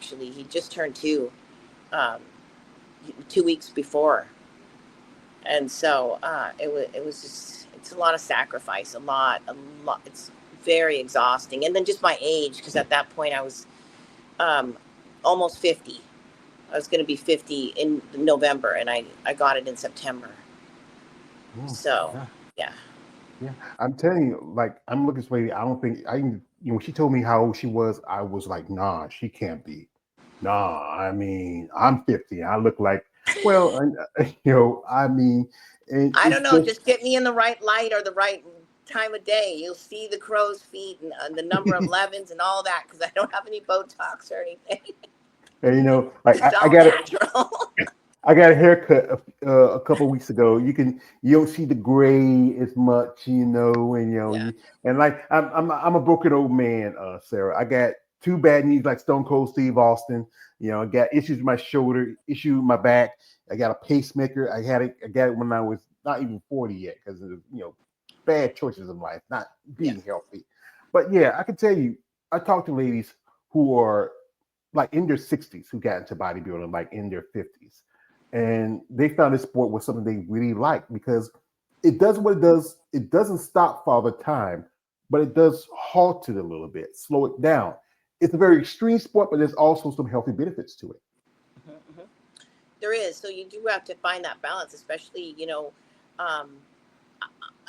actually. He just turned 2, um, 2 weeks before, and so it was just, it's a lot of sacrifice, a lot. It's very exhausting, and then just my age, because at that point I was um, almost 50. I was going to be 50 in November, and I got it in September. So, Yeah. yeah. Yeah, I'm telling you, like I'm looking at this lady. I don't think I, when she told me how old she was, I was like, nah, she can't be. Nah, I mean, I'm 50. I look like, well, I mean, and I it's don't know. just, Just get me in the right light or the right time of day. You'll see the crow's feet and the number of 11s and all that, because I don't have any Botox or anything. and, like It's I all got it. natural. I got a haircut a couple weeks ago. You don't see the gray as much, and Yeah. and like I'm a broken old man, Sarah. I got two bad knees like Stone Cold Steve Austin. I got issues with my shoulder, issue with my back. I got a pacemaker. I got it when I was not even 40 yet because of bad choices in life, not Yeah. being healthy. But yeah, I can tell you, I talk to ladies who are like in their 60s who got into bodybuilding, like in their 50s, and they found this sport was something they really like because it does what it does. It doesn't stop Father Time, but it does halt it a little bit, slow it down. It's a very extreme sport, but there's also some healthy benefits to it. Hmm. Hmm. There is. So you do have to find that balance, especially, um,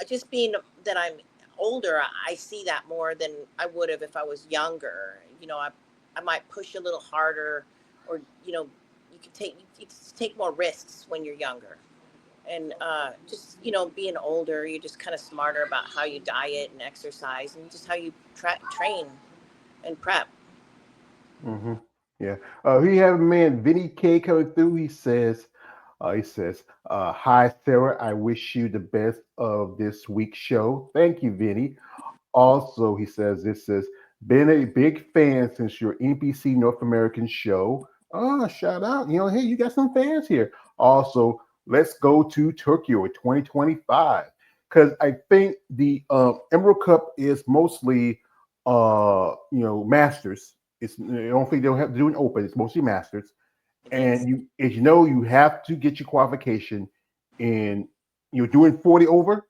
just being that I'm older, I see that more than I would have if I was younger. I might push a little harder, or you take more risks when you're younger, and just being older, you're just kind of smarter about how you diet and exercise, and just how you train and prep. Hmm. Yeah. We have a man, Vinny K, coming through. He says, hi, Sarah. I wish you the best of this week's show. Thank you, Vinny. Also, he says, this says, been a big fan since your NPC North American show. Oh, shout out. Hey, you got some fans here. Also, let's go to Tokyo in 2025. Because I think the Emerald Cup is mostly, masters. I don't think they'll have to do an open. It's mostly masters. It And is. as you know, you have to get your qualification in, you're doing 40 over,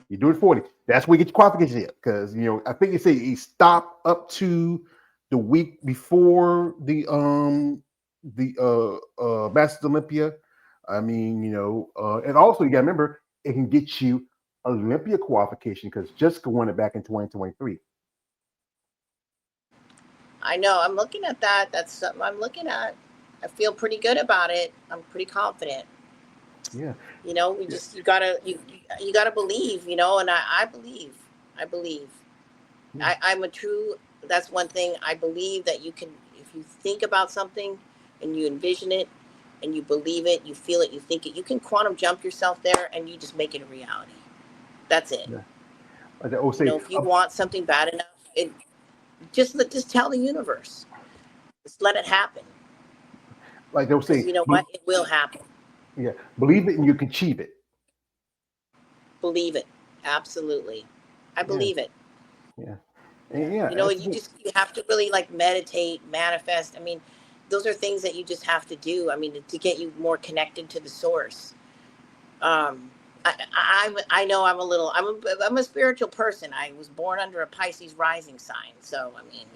you're doing 40. That's where you get your qualification here. Because I think they say you stop up to the week before the Masters Olympia. I mean, and also you gotta remember it can get you Olympia qualification because Jessica won it back in 2023. I know. I'm looking at that. That's something I'm looking at. I feel pretty good about it. I'm pretty confident. Yeah. We Yeah. just you gotta believe. And I believe. I believe. Yeah. I'm a true. That's one thing I believe, that you can, if you think about something and you envision it and you believe it, you feel it, you think it, you can quantum jump yourself there, and you just make it a reality. That's it. Yeah. Like they always say, If you want something bad enough, it just tell the universe. Just let it happen, like they'll because say, you know what, it will happen. yeah, believe it and you can achieve it. Believe it. Absolutely. I Yeah. believe it. Yeah. Yeah. And yeah, You just, you have to really like meditate, manifest. I mean, those are things that you just have to do. I mean, to get you more connected to the source. Um, I know I'm a spiritual person. I was born under a Pisces rising sign. So, I mean,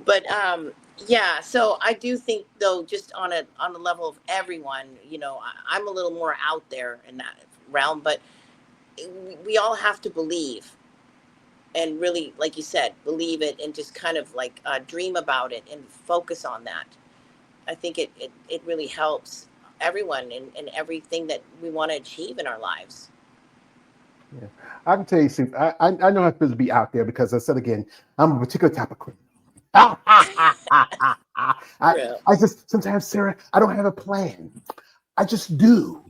but yeah, so I do think, though, just on a level of everyone, I'm a little more out there in that realm, but we all have to believe, and really, like you said, believe it, and just kind of like dream about it and focus on that. I think it really helps everyone and everything that we want to achieve in our lives. yeah. I can tell you, Sue, I know how it feels to be out there because I said again, I'm a particular type of criminal. I Real. I just sometimes, Sarah, I don't have a plan. I just do.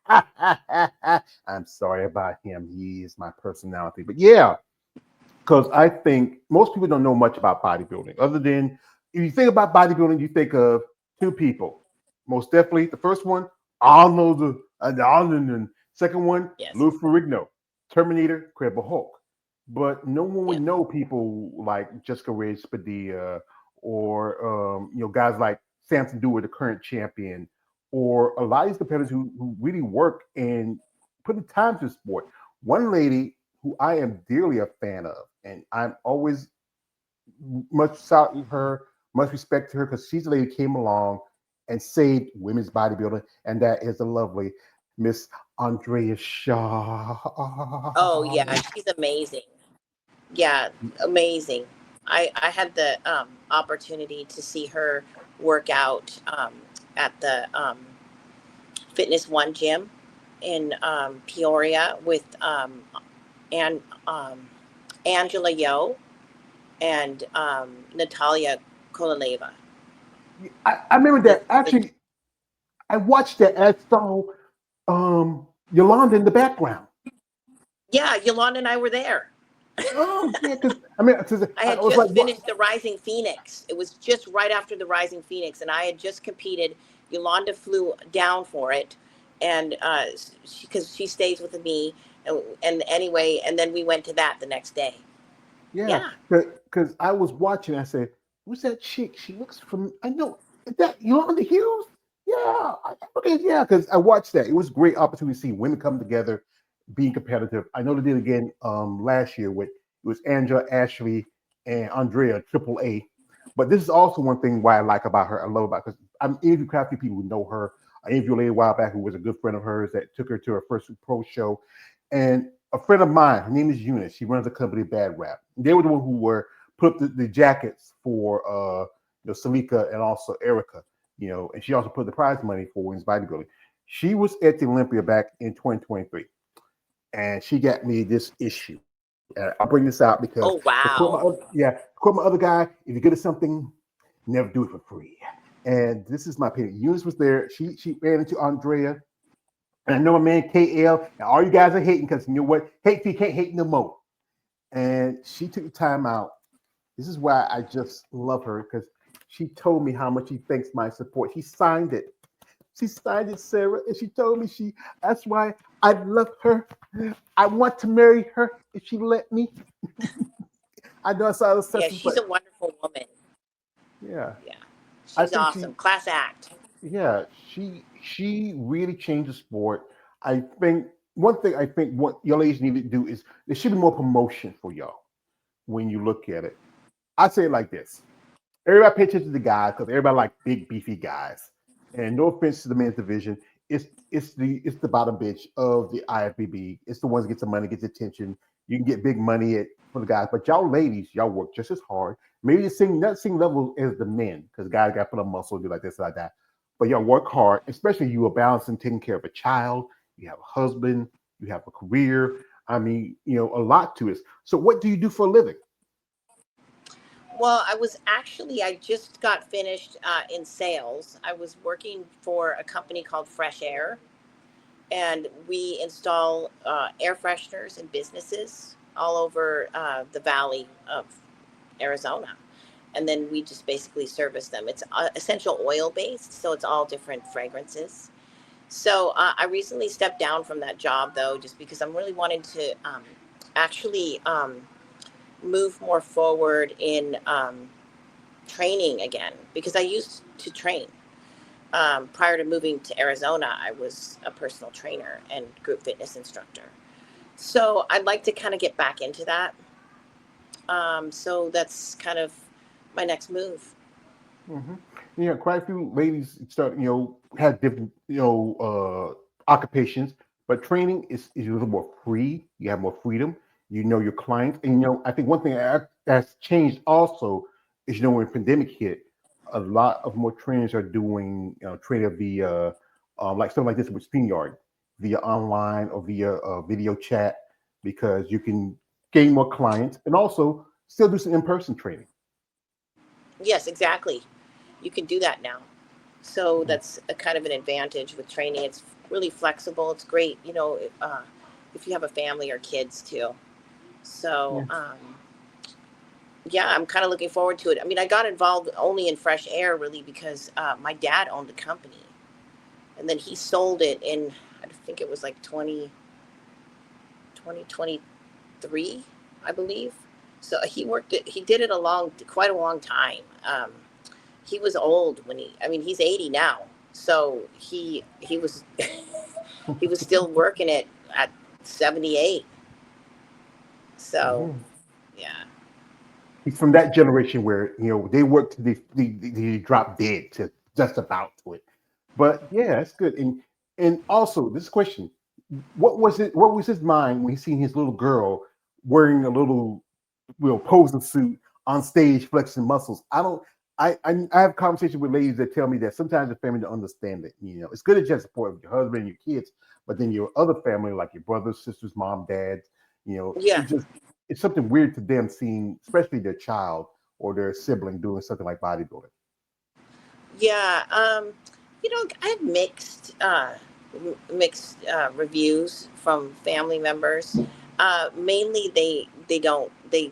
I'm sorry about him. He is my personality. But yeah, because I think most people don't know much about bodybuilding. Other than if you think about bodybuilding, you think of two people. Most definitely, the first one, Arnold, and second one, Yes. Lou Ferrigno, Terminator, Incredible Hulk. but no one would Yeah. know people like Jessica Reyes Padilla or guys like Samson Dewar, the current champion, or a lot of these competitors who really work and put the time to the sport. One lady who I am dearly a fan of, and I'm always much salute her, much respect to her because she's the lady who came along and saved women's bodybuilding, and that is the lovely Miss Andrea Shaw. Oh yeah, she's amazing. Yeah, amazing. I had the opportunity to see her work out at the Fitness One gym in Peoria with and Angela Yo and Natalia Kolaleva. I remember The, that. the Actually, I watched that and I saw Yolanda in the background. yeah, Yolanda and I were there. Oh yeah, because I mean, 'cause I I had was like, just what? finished the Rising Phoenix. It was just right after the Rising Phoenix, and I had just competed. Yolanda flew down for it, and because she stays with me, and anyway, and then we went to that the next day. Yeah, Yeah, because I was watching. I said, "Who's that chick? She looks from. I know is that Yolanda Hughes? Yeah, okay, yeah." Because I watched that. It was a great opportunity to see women come together, being competitive. I know they did again last year with it was Angela, Ashley, and Andrea Triple A. But this is also one thing why I like about her. I love about because I'm interviewing quite a few people who know her. I interviewed a lady a while back who was a good friend of hers that took her to her first pro show, and a friend of mine, her name is Eunice. She runs a company, Bad Rap. They were the one who were put up the jackets for Salika and also Erica. And she also put the prize money for women's bodybuilding. She was at the Olympia back in 2023, and she got me this issue. And I'll bring this out because oh wow. to quote my other guy, if you're good at something, never do it for free. And this is my opinion. Eunice was there. She ran into Andrea, and I know my man KL, and all you guys are hating because you know what? Hate you can't hate no more. And she took the time out. This is why I just love her because she told me how much she thanks my support. She signed it. She signed it, Sarah, and she told me that's why I love her. I want to marry her if she let me. I know I saw the Yeah, sessions, she's but a wonderful woman. yeah, Yeah, I she's think awesome. Class act. she really changed the sport. I think one thing I think what your ladies need to do is there should be more promotion for y'all when you look at it. I say it like this: everybody pay attention to the guys because everybody like big beefy guys. And no offense to the men's division, it's the bottom bitch of the IFBB. It's the ones that get the money, get the attention. You can get big money for the guys, but y'all ladies, y'all work just as hard. Maybe the same not same level as the men because guys got to put on muscle, do like this, like that. But y'all work hard, especially you are balancing taking care of a child. You have a husband, you have a career. I mean, a lot to it. So, what do you do for a living? Well, I just got finished in sales. I was working for a company called Fresh Air, and we install air fresheners in businesses all over the valley of Arizona. And then we just basically service them. It's essential oil based, so it's all different fragrances. So I recently stepped down from that job though, just because I'm really wanting to actually move more forward in training again, because I used to train. Prior to moving to Arizona, I was a personal trainer and group fitness instructor. So I'd like to kind of get back into that. So that's kind of my next move. hmm quite a few ladies start, have different, occupations, but training is a little more free. You have more freedom. You know your clients, and I think one thing that's changed also is when pandemic hit, a lot of more trainers are doing training via like something like this with StreamYard, via online or via video chat because you can gain more clients and also still do some in person training. Yes, exactly. You can do that now. So that's a kind of an advantage with training. It's really flexible. It's great, if you have a family or kids too. So, yeah, I'm kind of looking forward to it. I mean, I got involved only in Fresh Air really because my dad owned the company, and then he sold it in, I think it was like 2023. I believe. So he did it quite a long time. He was old when I mean, he's 80 now. So he was, he was still working it at 78. So, Mhm. yeah. He's from that generation where they worked to the drop dead to just about to it. But yeah, that's good. And also this question: what was it? What was his mind when he seen his little girl wearing a little posing suit on stage, flexing muscles? I don't. I have conversations with ladies that tell me that sometimes the family don't understand it. It's good to just support your husband and your kids, but then your other family, like your brothers, sisters, mom, dads, Yeah. it just it's something weird to them seeing, especially their child or their sibling doing something like bodybuilding. Yeah. I have mixed reviews from family members. Mainly, they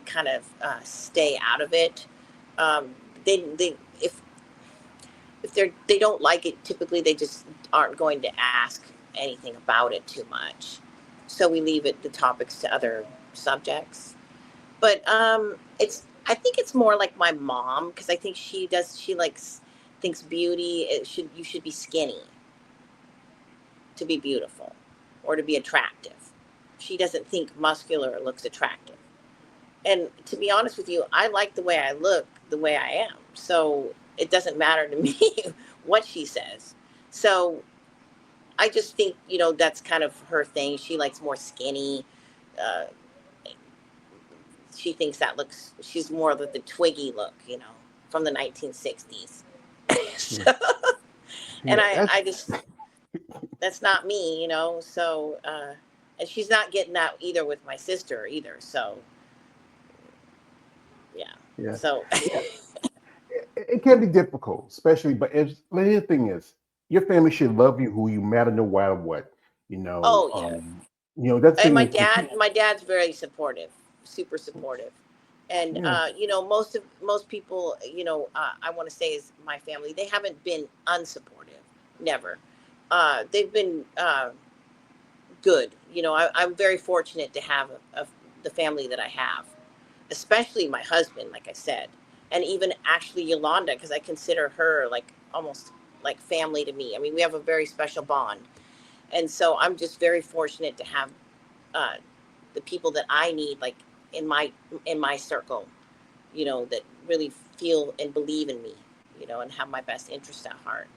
kind of stay out of it. They if they don't like it, typically they just aren't going to ask anything about it too much. So we leave the topics to other subjects. But I think it's more like my mom, because I think she likes thinks beauty, you should be skinny to be beautiful or to be attractive. She doesn't think muscular looks attractive. And to be honest with you, I like the way I look, the way I am. So it doesn't matter to me what she says. So I just think, that's kind of her thing. She likes more skinny. Uh, she thinks she's more of the Twiggy look, from the 1960s. Yeah, So, and yeah, that's I just, that's not me, so, and she's not getting that either with my sister either. So, yeah. yeah, So, yeah. It can be difficult, especially. But the thing is, your family should love you who you matter no matter what. You know, oh, yeah. that And thing is if you, my dad's very supportive, super supportive. And yeah, most people, I want to say is my family, they haven't been unsupportive, never. They've been good. I'm very fortunate to have the family that I have, especially my husband, like I said, and even actually Yolanda, because I consider her like almost like family to me. I mean, we have a very special bond, and so I'm just very fortunate to have uh, the people that I need, like in my circle, that really feel and believe in me, and have my best interest at heart.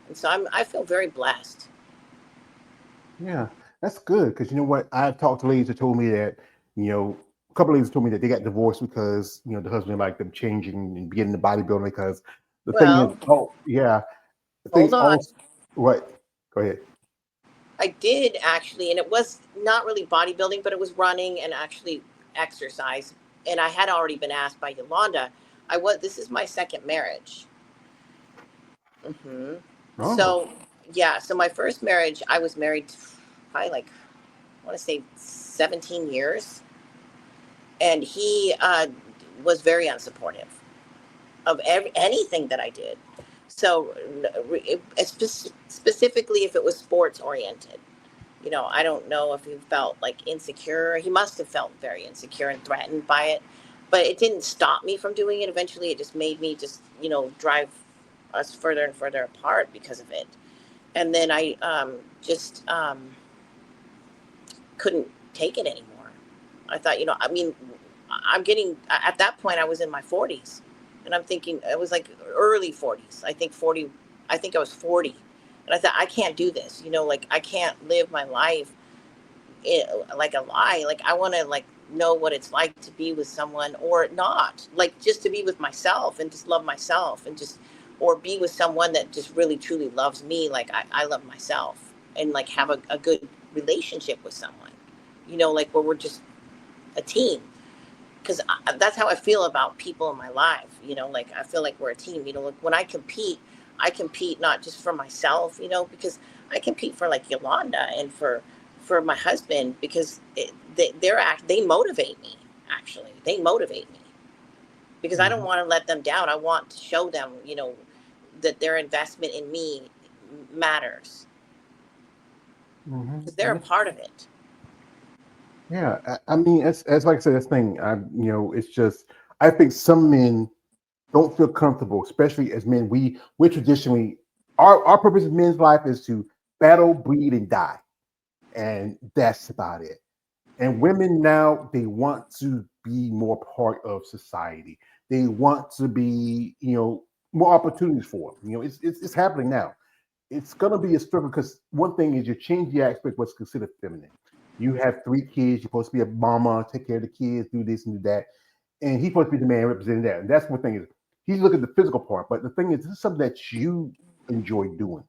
And so I feel very blessed. yeah, that's good because you know what? I've talked to ladies that told me that a couple of ladies told me that they got divorced because the husband liked them changing and getting the bodybuilding because the thing is, Well, oh yeah, the thing hold is on. also what? Go ahead. I did actually, and it was not really bodybuilding, but it was running and actually exercise. And I had already been asked by Yolanda. This is my second marriage. hmm Oh, So, yeah, so my first marriage, I was married probably like, I want to say 17 years. And he was very unsupportive of anything that I did. So, specifically, if it was sports oriented, I don't know if he felt like insecure. He must have felt very insecure and threatened by it, but it didn't stop me from doing it. Eventually, it just made me just, drive us further and further apart because of it. And then I just couldn't take it anymore. I thought, I mean, I'm getting, at that point, I was in my 40s. And I'm thinking, it was like early 40s. I think 40, I think I was 40. And I thought, I can't do this. Like, I can't live my life like a lie. Like, I want to, like, know what it's like to be with someone or not. Like, just to be with myself and just love myself and just, or be with someone that just really, truly loves me like I love myself and, like, have a good relationship with someone, like where we're just a team, because that's how I feel about people in my life. Like I feel like we're a team. Like when I compete not just for myself. Because I compete for like Yolanda and for my husband because they motivate me. Actually, they motivate me because I don't hmm, want to let them down. I want to show them, that their investment in me matters hmm, because they're a part of it. Yeah, I mean, as like I said, this thing, it's just I think some men don't feel comfortable, especially as men. We're traditionally our purpose in men's life is to battle, bleed, and die, and that's about it. And women now they want to be more part of society. They want to be, more opportunities for them. It's happening now. It's gonna be a struggle because one thing is you change the aspect of what's considered feminine. You have three kids. You're supposed to be a mama, take care of the kids, do this and do that, and he's supposed to be the man representing that. And that's one thing is he's looking at the physical part, but the thing is this is something that you enjoy doing.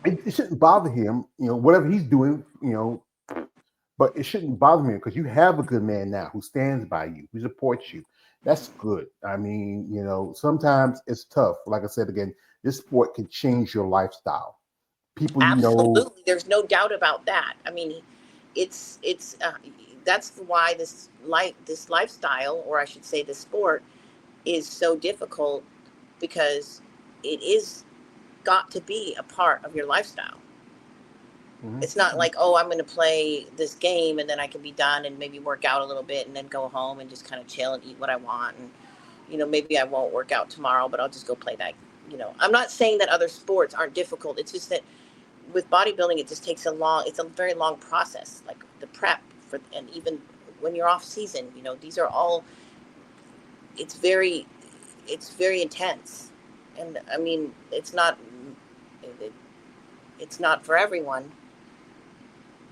It shouldn't bother him, whatever he's doing, but it shouldn't bother me because you have a good man now who stands by you, who supports you. That's good. I mean, sometimes it's tough. Like I said again, this sport can change your lifestyle. People, Absolutely, there's no doubt about that. I mean, it's that's why this lifestyle, or I should say, this sport, is so difficult because it is got to be a part of your lifestyle. mhm, It's not like, oh, I'm going to play this game and then I can be done and maybe work out a little bit and then go home and just kind of chill and eat what I want. And, maybe I won't work out tomorrow, but I'll just go play that. I'm not saying that other sports aren't difficult. It's just that with bodybuilding, it just takes it's a very long process, like the prep for, and even when you're off season, these are all, it's very, it's very intense. And I mean, it, it's not for everyone,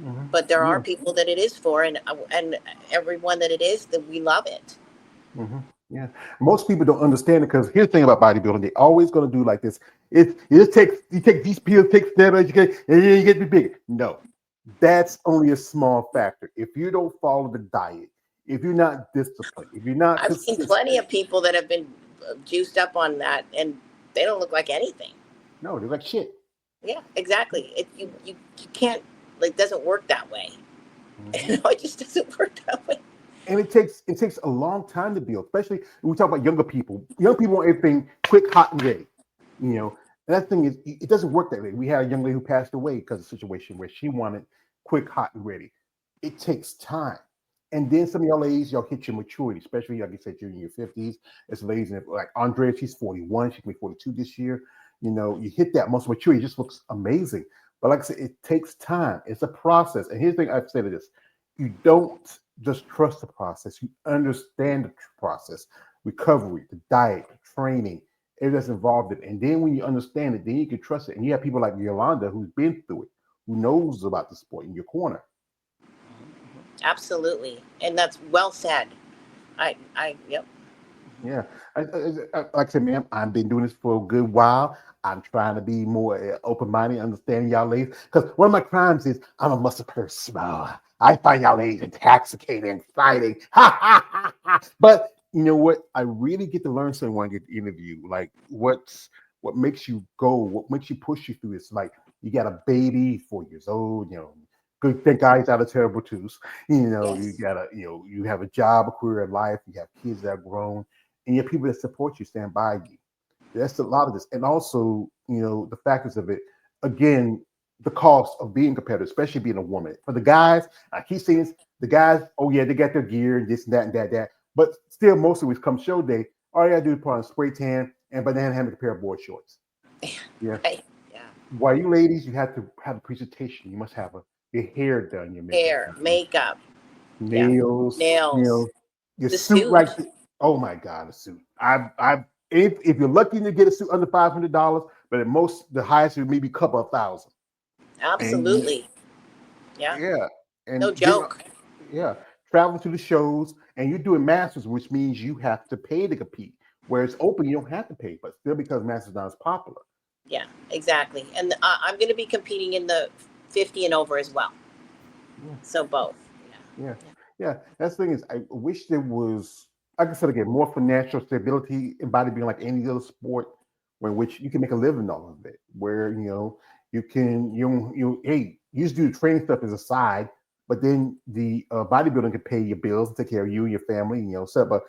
mhm, but there are yeah, people that it is for, and everyone that it is, that we love it. yeah. Most people don't understand it because here's the thing about bodybuilding: they're always going to do like this. It just takes you take these pills, take steroids, and then you get to be bigger. No, that's only a small factor. If you don't follow the diet, if you're not disciplined, if you're not I've seen plenty consistent, of people that have been juiced up on that, and they don't look like anything. no, they're like shit. Yeah, exactly. You can't, like, doesn't work that way. Mhm. It just doesn't work that way. And it takes a long time to build, especially when we talk about younger people. Young people want everything quick, hot, and ready. You know, and that thing is, it doesn't work that way. We had a young lady who passed away because of a situation where she wanted quick, hot, and ready. It takes time. And then some of y'all ladies, y'all hit your maturity, especially like you said, you're in your 50s. It's ladies like Andrea, she's 41, she can be 42 this year. You hit that muscle maturity, it just looks amazing. But like I said, it takes time. It's a process. And here's the thing I've said to this: you don't just trust the process, you understand the process, recovery, the diet, the training, everything that's involved in it. And then when you understand it, then you can trust it. And you have people like Yolanda who's been through it, who knows about the sport in your corner. Absolutely, and that's well said. Yep. Yeah, like I said, man, I've been doing this for a good while. I'm trying to be more open-minded, understanding y'all ladies. Because one of my crimes is I'm a muscle person. I find y'all ladies intoxicating, exciting. Ha ha ha ha. But you know what? I really get to learn something when I get the interview. Like what makes you go? What makes you push you through? It's like you got a baby, 4 years old. Good. Thank God he's out of terrible twos. You Yes. got you have a job, a career in life. You have kids that are grown and you have people that support you, stand by you. That's a lot of this. And also, the factors of it. Again, the cost of being competitive, especially being a woman. For the guys, I keep saying this, the guys, oh yeah, they got their gear and this and that and that. But still, most of it come show day, all you gotta do is put on a spray tan and banana hammock, a pair of board shorts. Yeah. Right. Yeah. While you ladies, you have to have a presentation. You must have your hair done, your makeup Hair, done, makeup. Yeah. nails, Nails. your The suit right suit. there. Oh my God, a suit. If you're lucky to get a suit under $500, but at most the highest would maybe a couple of thousand. And Absolutely. Yeah. yeah, No and then joke. yeah, travel to the shows, and you're doing masters, which means you have to pay to compete. Where it's open, you don't have to pay, but still because masters not as popular. Yeah. Exactly. And I'm going to be competing in the 50 and over as well. Yeah. So both. Yeah, Yeah. yeah. That's the thing is, I wish there was, like I said again, more financial stability in bodybuilding, like any other sport, where in which you can make a living off of it. Where you can hey, you just do the training stuff as a side, but then the bodybuilding can pay your bills and take care of you and your family. Set up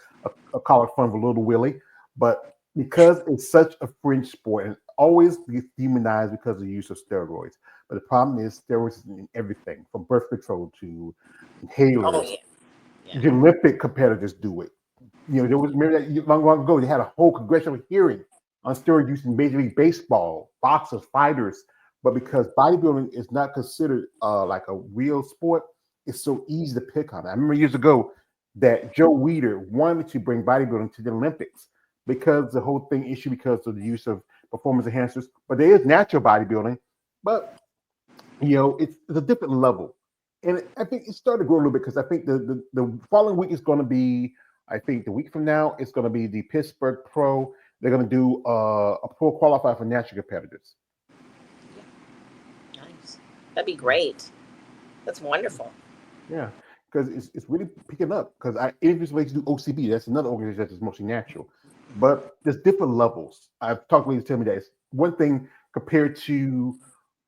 a college fund for little Willie. But because it's such a fringe sport and always gets demonized because of the use of steroids. But the problem is steroids in everything from birth control to Oh inhalers. yeah, yeah. The Olympic competitors do it. There was remember that long ago they had a whole congressional hearing on steroid use in Major League Baseball, boxers, fighters. But because bodybuilding is not considered like a real sport, it's so easy to pick on. I remember years ago that Joe Weider wanted to bring bodybuilding to the Olympics because the whole thing issue because of the use of performance enhancers. But there is natural bodybuilding, but it's a different level. And I think it started to grow a little bit because I think the following week is going to be, I think the week from now, it's going to be the Pittsburgh Pro. They're going to do a pro qualifier for natural competitors. Yeah, nice. That'd be great. That's wonderful. Yeah, because it's really picking up. Because I individually do OCB. That's another organization that's mostly natural, but there's different levels. I've talked to ladies tell me that it's one thing compared to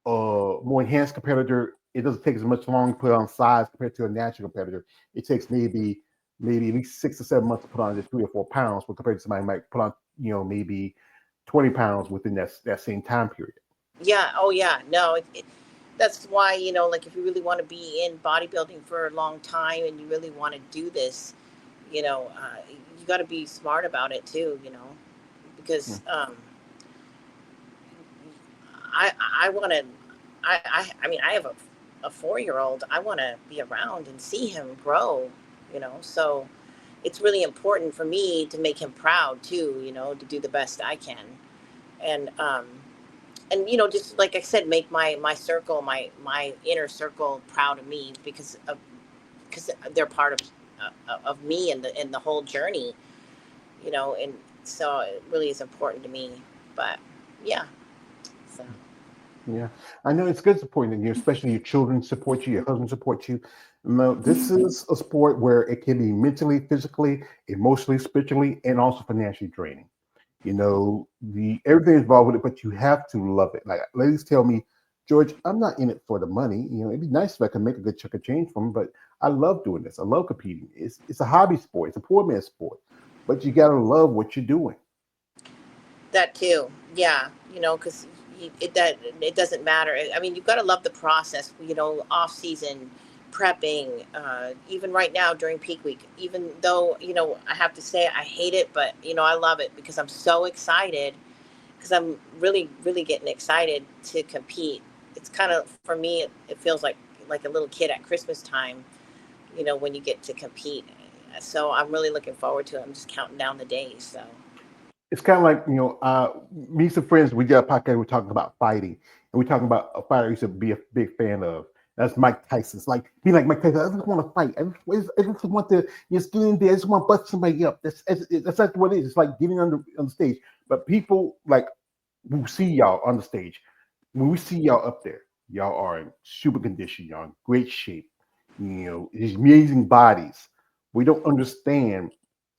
more enhanced competitor. It doesn't take as much long to put on size compared to a natural competitor. It takes maybe at least 6 or 7 months to put on just 3 or 4 pounds, but compared to somebody who might put on maybe 20 pounds within that same time period. Yeah. Oh yeah. No. That's why like if you really want to be in bodybuilding for a long time and you really want to do this, you got to be smart about it too. Yeah. Because I want to. I mean I have a 4-year old. I want to be around and see him grow. So it's really important for me to make him proud too. To do the best I can, and just like I said, make my circle, my inner circle proud of me because they're part of me and the whole journey. And so it really is important to me. But yeah, so Yeah, I know it's good supporting you, especially your children support you, your husband supports you. No, this is a sport where it can be mentally, physically, emotionally, spiritually, and also financially draining. The everything involved with it, but you have to love it. Like ladies tell me, George, I'm not in it for the money. It'd be nice if I could make a good chunk of change from it, but I love doing this. I love competing. It's a hobby sport. It's a poor man's sport, but you gotta love what you're doing. that too, yeah, because it doesn't matter. I mean, you've got to love the process. Off season prepping, even right now during peak week. Even though I have to say I hate it, but I love it because I'm so excited. Because I'm really, really getting excited to compete. It's kind of for me. It feels like a little kid at Christmas time. When you get to compete. So I'm really looking forward to it. I'm just counting down the days. So. It's kind of like me and some friends. We got a podcast. We're talking about fighting, and we're talking about a fighter I used to be a big fan of. That's Mike Tyson. It's like being like Mike Tyson. I just want to fight. I just want to just get in there. I just want to bust somebody up. That's not what it is. It's like getting on the stage. But people like who see y'all on the stage, when we see y'all up there, y'all are in super condition. Y'all in great shape. These amazing bodies. We don't understand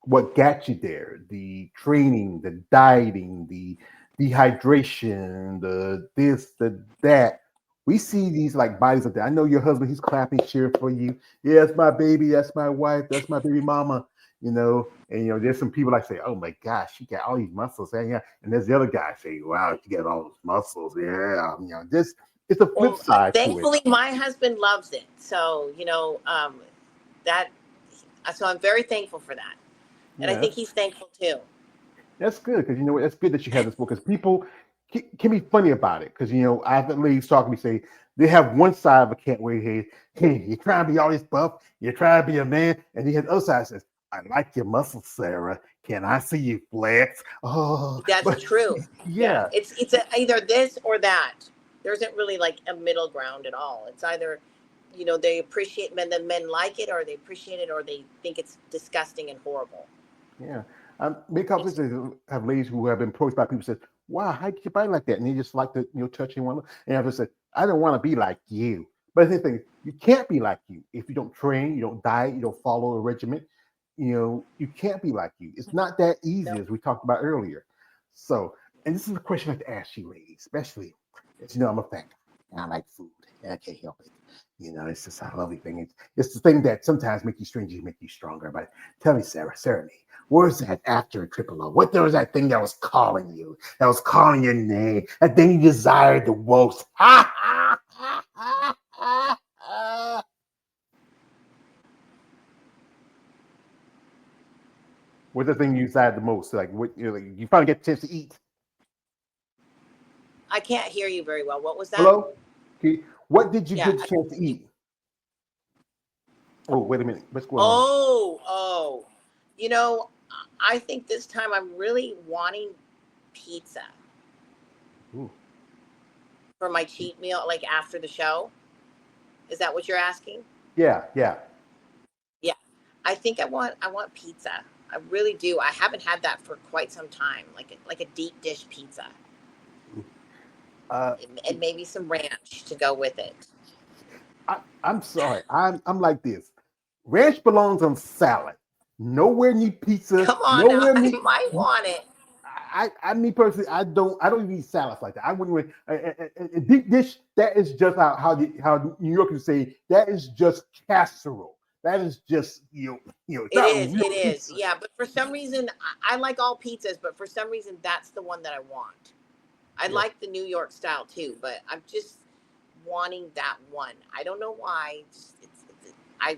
what got you there, the training, the dieting, the dehydration, the this, the that. We see these like bodies up there. I know your husband, he's clapping, cheering for you. Yeah, that's my baby, that's my wife, that's my baby mama, and there's some people like say, oh my gosh, she got all these muscles. Yeah. And there's the other guy say, wow, she got all those muscles. Yeah, this it's a flip Well, side to it. thankfully, my husband loves it. So that. So I'm very thankful for that, and I Yeah, think he's thankful too. that's good because you know what? That's good that you have this book because people can be funny about it. Because I have ladies talking to me say they have one side of a can't wait. Hey, you're trying to be all this buff. You're trying to be a man, and the other side says, "I like your muscles, Sarah. Can I see you flex?" Oh, That's but true. Yeah, yeah, either this or that. There isn't really like a middle ground at all. It's either they appreciate men, the men like it, or they appreciate it, or they think it's disgusting and horrible. yeah. Make conversations have ladies who have been approached by people said, "Wow, how get your body like that?" And they just like to touch one. And I just said, "I don't want to be like you." But the thing is, you can't be like you if you don't train, you don't diet, you don't follow a regimen. You can't be like you. It's not that easy No. as we talked about earlier. So, and this is a question I have to ask you, ladies, especially as I'm a fat guy and I like food and I can't help it. It's just a lovely thing. It's the thing that sometimes make you stronger, make you stronger. But tell me, Sarah, me, where's that after a triple O? What there was that thing that was calling you, that was calling your name, that thing you desired the most? Ha ha! What's the thing you decide the most? Like what you finally get a chance to eat? I can't hear you very well. What was that? Hello? Okay. What did you Yeah. get a chance to eat? Oh, wait a minute. What's going on? Oh. You know, I think this time I'm really wanting pizza Ooh. for my cheat meal, like after the show. Is that what you're asking? Yeah. Yeah. I want pizza. I really do. I haven't had that for quite some time. Like a deep dish pizza. Uh, And maybe some ranch to go with it. I'm sorry. I'm like this. Ranch belongs on salad. Nowhere near pizza. Come on now, Nowhere I near. might want it. I mean personally, I don't even eat salads like that. I wouldn't. A deep dish that is just how New Yorkers say that is just casserole. That is just it's It not is, real it is, pizza. yeah. But for some reason, I like all pizzas, but for some reason, that's the one that I want. I Yeah, like the New York style too, but I'm just wanting that one. I don't know why. I.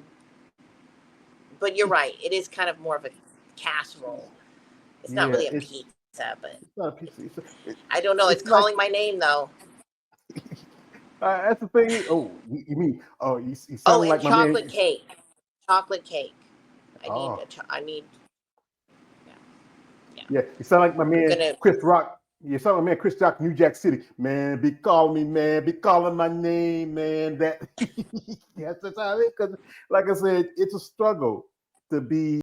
But you're right. It is kind of more of a casserole. It's not yeah. really a pizza, but It's not a pizza. I don't know. It's It's like calling my name though. that's the thing. Oh, you mean you Oh, sound and like my man. chocolate cake. Chocolate cake. Oh, I need. Yeah, yeah. yeah, you sound like my I'm man gonna. Chris Rock. You sound like my man Chris Rock, New Jack City. Man, be calling me, man. Be calling my name, man. That yes, that's how it is. Because, like I said, it's a struggle to be